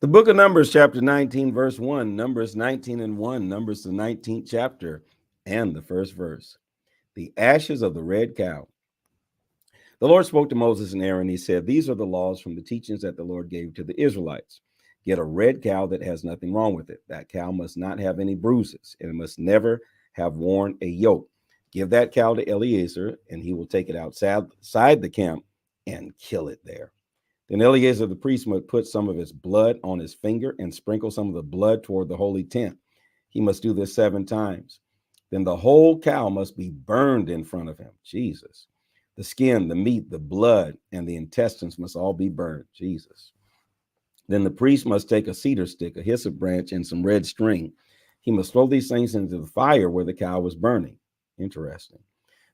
The book of Numbers, chapter 19, verse 1, Numbers 19 and 1, Numbers the 19th chapter, and the first verse. The ashes of the red cow. The Lord spoke to Moses and Aaron. He said, "These are the laws from the teachings that the Lord gave to the Israelites. Get a red cow that has nothing wrong with it. That cow must not have any bruises, and it must never have worn a yoke. Give that cow to Eleazar, and he will take it outside the camp and kill it there. Then Eleazar the priest must put some of his blood on his finger and sprinkle some of the blood toward the holy tent. He must do this 7 times. Then the whole cow must be burned in front of him." Jesus. "The skin, the meat, the blood, and the intestines must all be burned." Jesus. "Then the priest must take a cedar stick, a hyssop branch, and some red string. He must throw these things into the fire where the cow was burning." Interesting.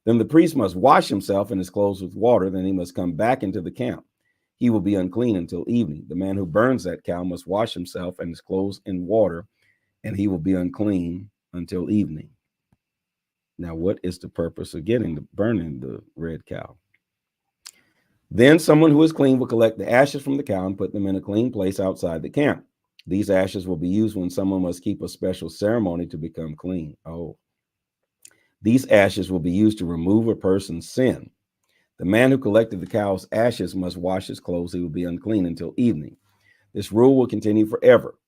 "Then the priest must wash himself and his clothes with water. Then he must come back into the camp. He will be unclean until evening. The man who burns that cow must wash himself and his clothes in water, and he will be unclean until evening." Now, what is the purpose of burning the red cow? "Then someone who is clean will collect the ashes from the cow and put them in a clean place outside the camp. These ashes will be used when someone must keep a special ceremony to become clean." Oh. "These ashes will be used to remove a person's sin. The man who collected the cow's ashes must wash his clothes. He will be unclean until evening. This rule will continue forever.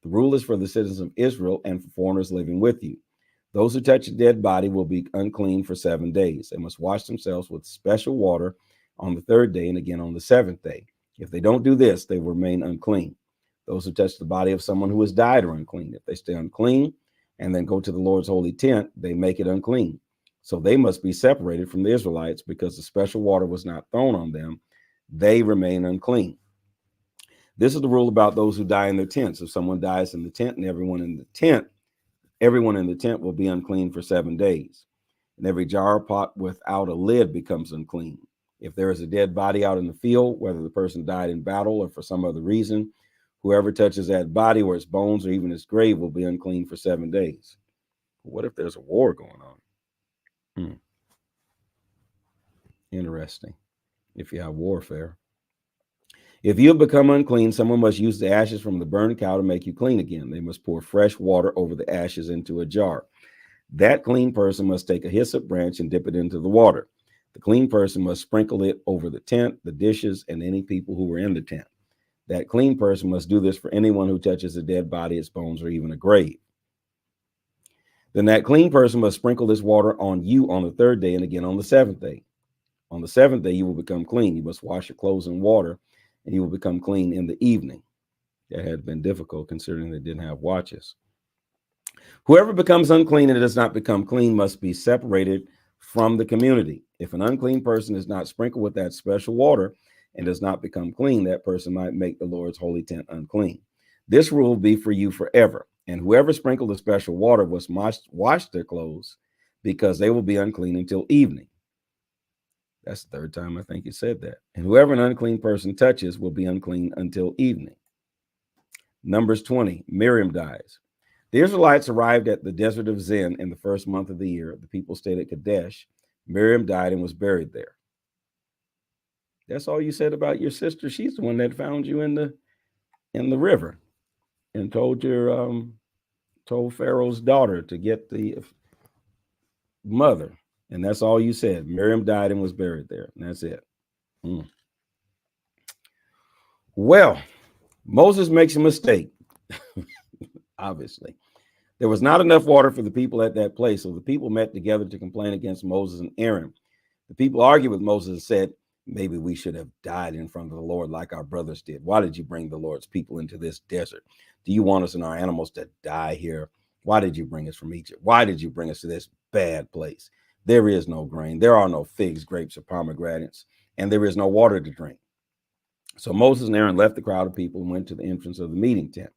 The rule is for the citizens of Israel and for foreigners living with you. Those who touch a dead body will be unclean for 7 days. They must wash themselves with special water on the 3rd day and again on the 7th day. If they don't do this, they will remain unclean. Those who touch the body of someone who has died are unclean. If they stay unclean and then go to the Lord's holy tent, they make it unclean. So they must be separated from the Israelites because the special water was not thrown on them. They remain unclean. This is the rule about those who die in their tents. If someone dies in the tent and everyone in the tent will be unclean for 7 days. And every jar or pot without a lid becomes unclean. If there is a dead body out in the field, whether the person died in battle or for some other reason, whoever touches that body or its bones or even its grave will be unclean for 7 days." What if there's a war going on? Interesting. If you have warfare. "If you have become unclean, someone must use the ashes from the burned cow to make you clean again. They must pour fresh water over the ashes into a jar. That clean person must take a hyssop branch and dip it into the water. The clean person must sprinkle it over the tent, the dishes, and any people who were in the tent. That clean person must do this for anyone who touches a dead body, its bones, or even a grave. Then that clean person must sprinkle this water on you on the 3rd day and again on the 7th day. On the 7th day, you will become clean. You must wash your clothes in water, and you will become clean in the evening." That had been difficult considering they didn't have watches. "Whoever becomes unclean and does not become clean must be separated from the community. If an unclean person is not sprinkled with that special water and does not become clean, that person might make the Lord's holy tent unclean. This rule will be for you forever. And whoever sprinkled the special water must wash their clothes because they will be unclean until evening." That's the 3rd time I think you said that. "And whoever an unclean person touches will be unclean until evening." Numbers 20, Miriam dies. The Israelites arrived at the desert of Zin in the 1st month of the year. The people stayed at Kadesh. Miriam died and was buried there. That's all you said about your sister? She's the one that found you in the river and told Pharaoh's daughter to get the mother. And that's all you said. Miriam died and was buried there. And that's it. Well, Moses makes a mistake. Obviously. There was not enough water for the people at that place. So the people met together to complain against Moses and Aaron. The people argued with Moses and said, "Maybe we should have died in front of the Lord like our brothers did. Why did you bring the Lord's people into this desert? Do you want us and our animals to die here? Why did you bring us from Egypt? Why did you bring us to this bad place? There is no grain. There are no figs, grapes, or pomegranates, and there is no water to drink." So Moses and Aaron left the crowd of people and went to the entrance of the meeting tent.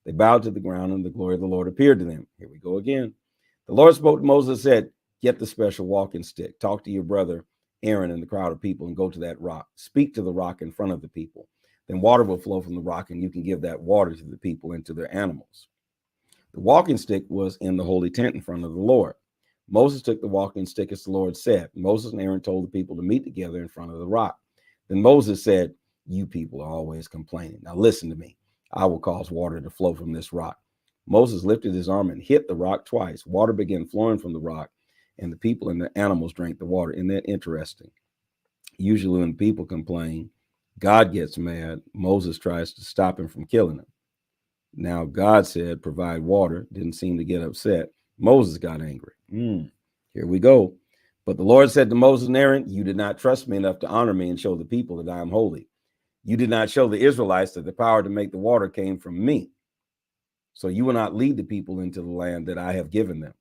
They bowed to the ground, and the glory of the Lord appeared to them. Here we go again. The Lord spoke to Moses and said, "Get the special walking stick. Talk to your brother Aaron and the crowd of people and go to that rock. Speak to the rock in front of the people. Then water will flow from the rock, and you can give that water to the people and to their animals." The walking stick was in the holy tent in front of the Lord. Moses took the walking stick as the Lord said. Moses and Aaron told the people to meet together in front of the rock. Then Moses said, "You people are always complaining. Now listen to me. I will cause water to flow from this rock. Moses lifted his arm and hit the rock twice. Water began flowing from the rock, and the people and the animals drank the water. Isn't that interesting? Usually when people complain, God gets mad. Moses tries to stop him from killing them. Now God said, provide water. Didn't seem to get upset. Moses got angry. Here we go. But the Lord said to Moses and Aaron, you did not trust me enough to honor me and show the people that I am holy. You did not show the Israelites that the power to make the water came from me. So you will not lead the people into the land that I have given them.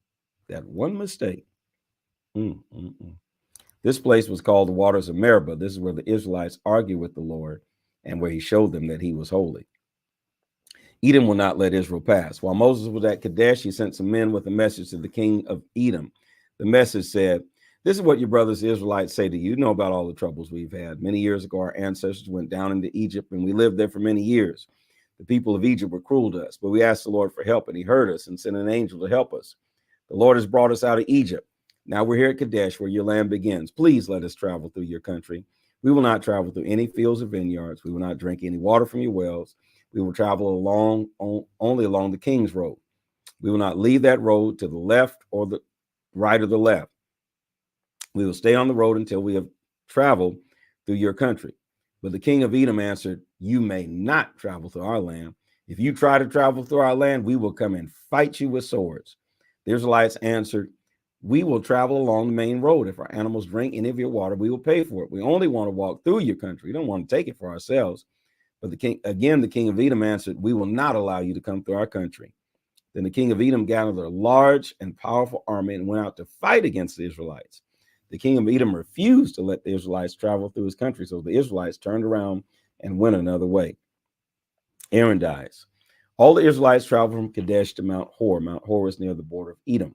That one mistake. This place was called the waters of Meribah. This is where the Israelites argued with the Lord and where he showed them that he was holy. Edom will not let Israel pass. While Moses was at Kadesh, he sent some men with a message to the king of Edom. The message said, this is what your brothers the Israelites say to you. You know about all the troubles we've had. Many years ago, our ancestors went down into Egypt and we lived there for many years. The people of Egypt were cruel to us, but we asked the Lord for help and he heard us and sent an angel to help us. The Lord has brought us out of Egypt. Now we're here at Kadesh where your land begins. Please let us travel through your country. We will not travel through any fields or vineyards. We will not drink any water from your wells. We will travel only along the King's Road. We will not leave that road to the left or the right or the left. We will stay on the road until we have traveled through your country. But the king of Edom answered, you may not travel through our land. If you try to travel through our land, we will come and fight you with swords. The Israelites answered, we will travel along the main road. If our animals drink any of your water, we will pay for it. We only want to walk through your country. We don't want to take it for ourselves. But the king of Edom answered, we will not allow you to come through our country. Then the king of Edom gathered a large and powerful army and went out to fight against the Israelites. The king of Edom refused to let the Israelites travel through his country, so the Israelites turned around and went another way. Aaron dies. All the Israelites traveled from Kadesh to Mount Hor. Mount Hor is near the border of Edom.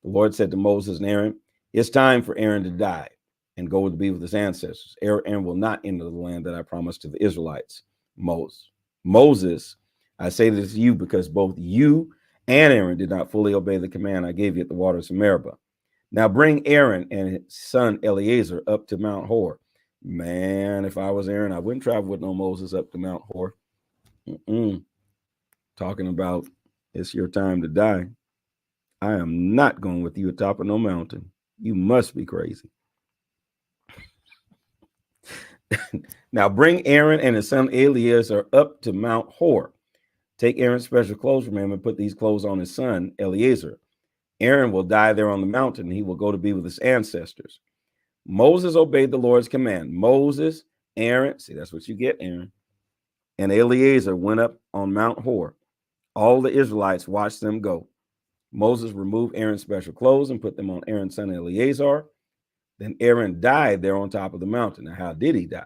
The Lord said to Moses and Aaron, it's time for Aaron to die and go to be with his ancestors. Aaron will not enter the land that I promised to the Israelites. Moses, I say this to you because both you and Aaron did not fully obey the command I gave you at the waters of Meribah. Now bring Aaron and his son Eleazar up to Mount Hor. Man, if I was Aaron, I wouldn't travel with no Moses up to Mount Hor. Talking about it's your time to die. I am not going with you atop of no mountain. You must be crazy. Now bring Aaron and his son Eleazar up to Mount Hor. Take Aaron's special clothes from him and put these clothes on his son Eleazar. Aaron will die there on the mountain. He will go to be with his ancestors. Moses obeyed the Lord's command. Moses, Aaron, see, that's what you get, Aaron, and Eleazar went up on Mount Hor. All the Israelites watched them go. Moses removed Aaron's special clothes and put them on Aaron's son Eleazar. Then Aaron died there on top of the mountain. Now, how did he die?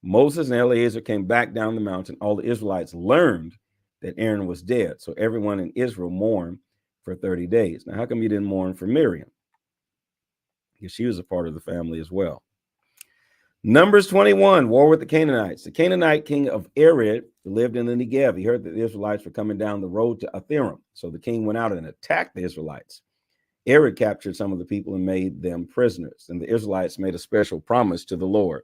Moses and Eleazar came back down the mountain. All the Israelites learned that Aaron was dead. So everyone in Israel mourned for 30 days. Now, how come you didn't mourn for Miriam? Because she was a part of the family as well. Numbers 21, war with the Canaanites. The Canaanite king of Arad lived in the Negev. He heard that the Israelites were coming down the road to Atharim. So the king went out and attacked the Israelites. Arad captured some of the people and made them prisoners. And the Israelites made a special promise to the Lord.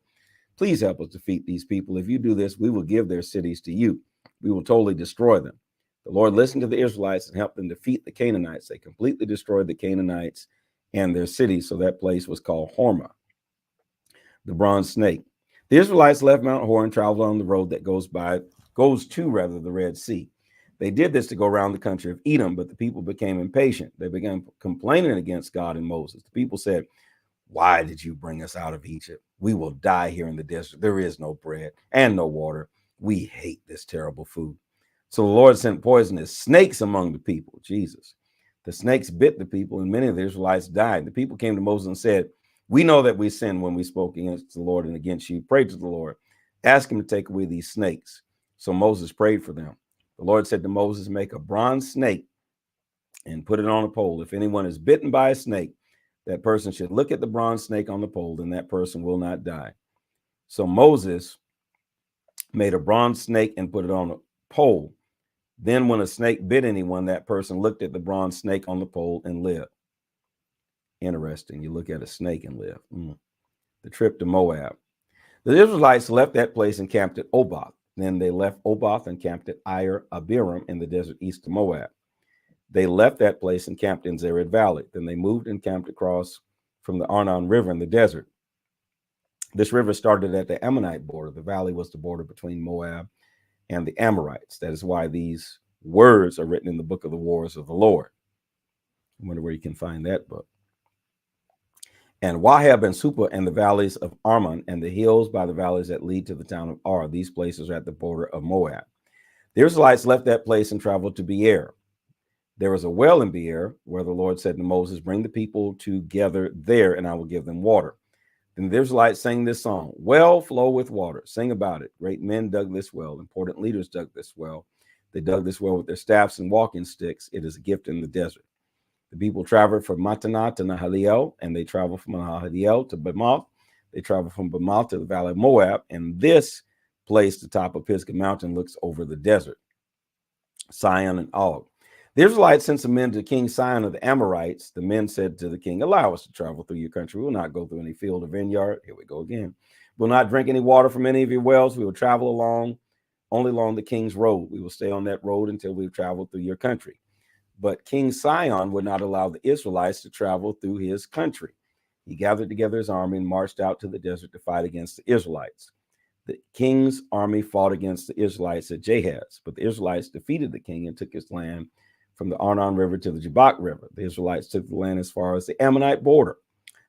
Please help us defeat these people. If you do this, we will give their cities to you. We will totally destroy them. The Lord listened to the Israelites and helped them defeat the Canaanites. They completely destroyed the Canaanites and their cities. So that place was called Hormah, the bronze snake. The Israelites left Mount Hor and traveled on the road that goes to the Red Sea. They did this to go around the country of Edom, but the people became impatient. They began complaining against God and Moses. The people said, why did you bring us out of Egypt? We will die here in the desert. There is no bread and no water. We hate this terrible food. So the Lord sent poisonous snakes among the people. Jesus. The snakes bit the people, and many of the Israelites died. The people came to Moses and said, we know that we sinned when we spoke against the Lord and against you. Pray to the Lord. Ask him to take away these snakes. So Moses prayed for them. The Lord said to Moses, make a bronze snake and put it on a pole. If anyone is bitten by a snake, that person should look at the bronze snake on the pole, and that person will not die. So Moses made a bronze snake and put it on a pole. Then when a snake bit anyone, that person looked at the bronze snake on the pole and lived. Interesting. You look at a snake and live. The trip to Moab. The Israelites left that place and camped at Oboth. Then they left Oboth and camped at Abiram in the desert east of Moab. They left that place and camped in Zered Valley. Then they moved and camped across from the Arnon River in the desert. This river started at the Ammonite border. The valley was the border between Moab and the Amorites. That is why these words are written in the book of the wars of the Lord. I wonder where you can find that book. And Wahab and Supa and the valleys of Armon and the hills by the valleys that lead to the town of Ar. These places are at the border of Moab. The Israelites left that place and traveled to Beer. There was a well in Beer where the Lord said to Moses, bring the people together there and I will give them water. Then the Israelites sang this song, well flow with water. Sing about it. Great men dug this well. Important leaders dug this well. They dug this well with their staffs and walking sticks. It is a gift in the desert. The people traveled from Mattanah to Nahaliel, and they traveled from Nahaliel to Bamoth. They traveled from Bamoth to the valley of Moab, and this place, the top of Pisgah Mountain, looks over the desert, Sihon and Og. The Israelites sent some men to King Sihon of the Amorites. The men said to the king, allow us to travel through your country. We will not go through any field or vineyard. Here we go again. We will not drink any water from any of your wells. We will travel only along the king's road. We will stay on that road until we've traveled through your country. But King Sihon would not allow the Israelites to travel through his country. He gathered together his army and marched out to the desert to fight against the Israelites. The king's army fought against the Israelites at Jahaz, but the Israelites defeated the king and took his land from the Arnon River to the Jabbok River. The Israelites took the land as far as the Ammonite border.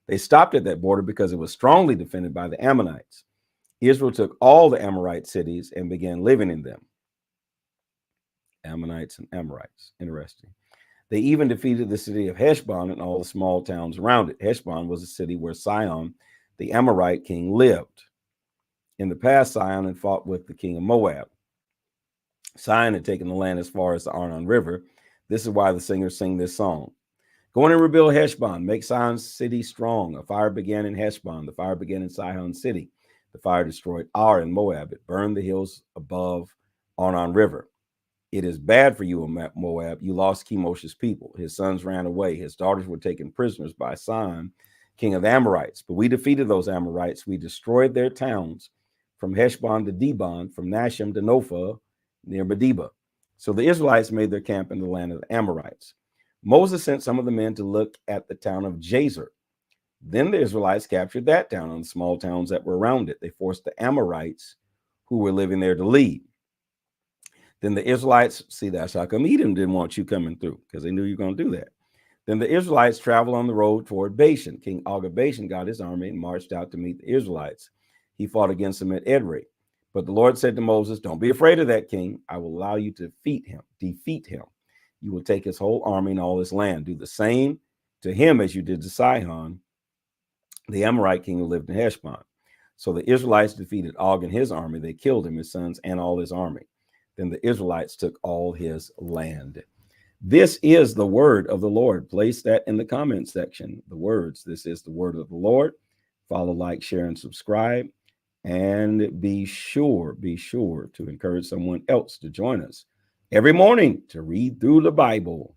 They stopped at that border because it was strongly defended by the Ammonites. Israel took all the Amorite cities and began living in them. Ammonites and Amorites. Interesting. They even defeated the city of Heshbon and all the small towns around it. Heshbon was a city where Sihon, the Amorite king, lived. In the past, Sihon had fought with the king of Moab. Sihon had taken the land as far as the Arnon River. This is why the singers sing this song. Go in and rebuild Heshbon. Make Sihon's city strong. A fire began in Heshbon. The fire began in Sihon's city. The fire destroyed Ar in Moab. It burned the hills above Arnon River. It is bad for you, Moab. You lost Chemosh's people. His sons ran away. His daughters were taken prisoners by Sihon, king of the Amorites. But we defeated those Amorites. We destroyed their towns from Heshbon to Dibon, from Nashim to Nophah, near Medeba. So the Israelites made their camp in the land of the Amorites. Moses sent some of the men to look at the town of Jazer. Then the Israelites captured that town and the small towns that were around it. They forced the Amorites who were living there to leave. Then the Israelites, see, that's how come Edom didn't want you coming through, because they knew you were going to do that. Then the Israelites traveled on the road toward Bashan. King Og of Bashan got his army and marched out to meet the Israelites. He fought against them at Edrei. But the Lord said to Moses, don't be afraid of that king. I will allow you to defeat him. You will take his whole army and all his land. Do the same to him as you did to Sihon, the Amorite king who lived in Heshbon. So the Israelites defeated Og and his army. They killed him, his sons, and all his army. Then the Israelites took all his land. This is the word of the Lord. Place that in the comment section. The words. This is the word of the Lord. Follow, like, share, and subscribe. And be sure to encourage someone else to join us every morning to read through the Bible.